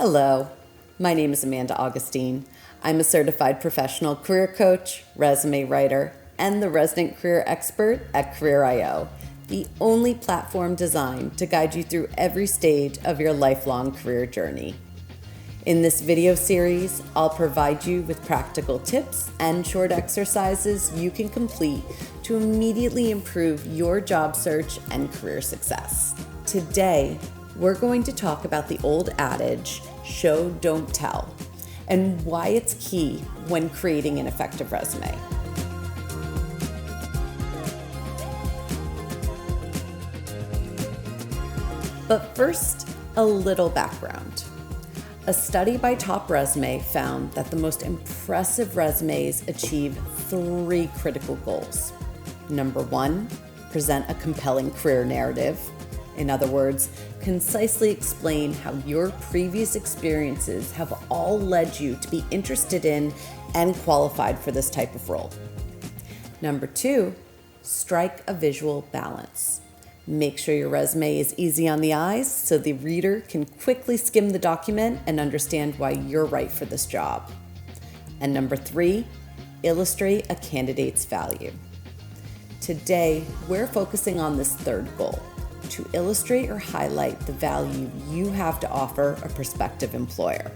Hello, my name is Amanda Augustine. I'm a certified professional career coach, resume writer, and the resident career expert at Career.io, the only platform designed to guide you through every stage of your lifelong career journey. In this video series, I'll provide you with practical tips and short exercises you can complete to immediately improve your job search and career success. Today, we're going to talk about the old adage, show, don't tell, and why it's key when creating an effective resume. But first, a little background. A study by Top Resume found that the most impressive resumes achieve 3 critical goals. Number 1, present a compelling career narrative. In other words, concisely explain how your previous experiences have all led you to be interested in and qualified for this type of role. Number 2, strike a visual balance. Make sure your resume is easy on the eyes so the reader can quickly skim the document and understand why you're right for this job. And number 3, illustrate a candidate's value. Today, we're focusing on this third goal, to illustrate or highlight the value you have to offer a prospective employer.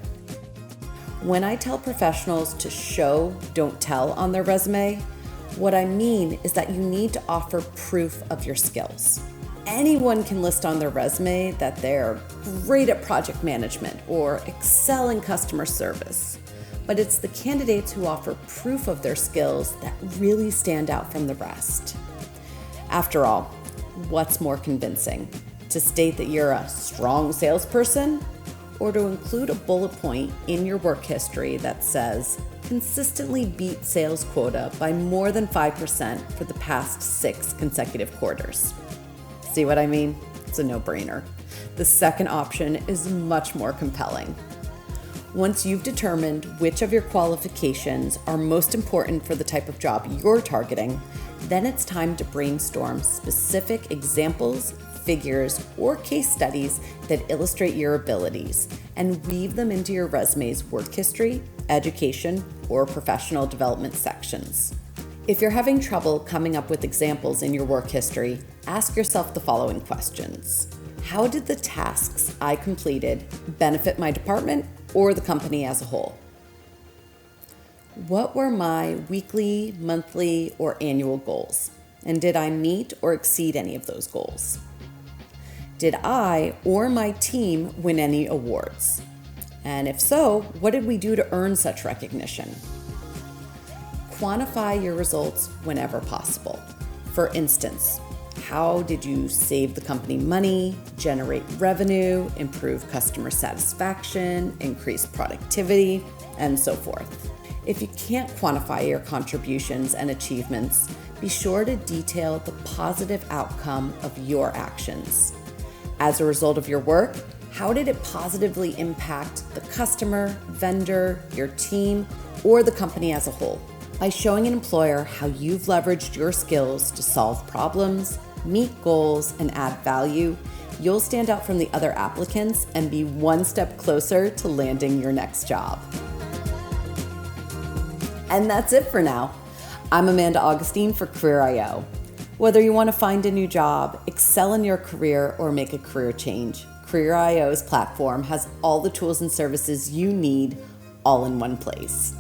When I tell professionals to show, don't tell on their resume, what I mean is that you need to offer proof of your skills. Anyone can list on their resume that they're great at project management or excel in customer service, but it's the candidates who offer proof of their skills that really stand out from the rest. After all, what's more convincing? To state that you're a strong salesperson, or to include a bullet point in your work history that says, consistently beat sales quota by more than 5% for the past 6 consecutive quarters? See what I mean? It's a no-brainer. The second option is much more compelling. Once you've determined which of your qualifications are most important for the type of job you're targeting, then it's time to brainstorm specific examples, figures, or case studies that illustrate your abilities and weave them into your resume's work history, education, or professional development sections. If you're having trouble coming up with examples in your work history, ask yourself the following questions. How did the tasks I completed benefit my department or the company as a whole? What were my weekly, monthly, or annual goals? And did I meet or exceed any of those goals? Did I or my team win any awards? And if so, what did we do to earn such recognition? Quantify your results whenever possible. For instance, how did you save the company money, generate revenue, improve customer satisfaction, increase productivity, and so forth? If you can't quantify your contributions and achievements, be sure to detail the positive outcome of your actions. As a result of your work, how did it positively impact the customer, vendor, your team, or the company as a whole? By showing an employer how you've leveraged your skills to solve problems, meet goals, and add value, you'll stand out from the other applicants and be one step closer to landing your next job. And that's it for now. I'm Amanda Augustine for Career.io. Whether you want to find a new job, excel in your career, or make a career change, Career.io's platform has all the tools and services you need all in one place.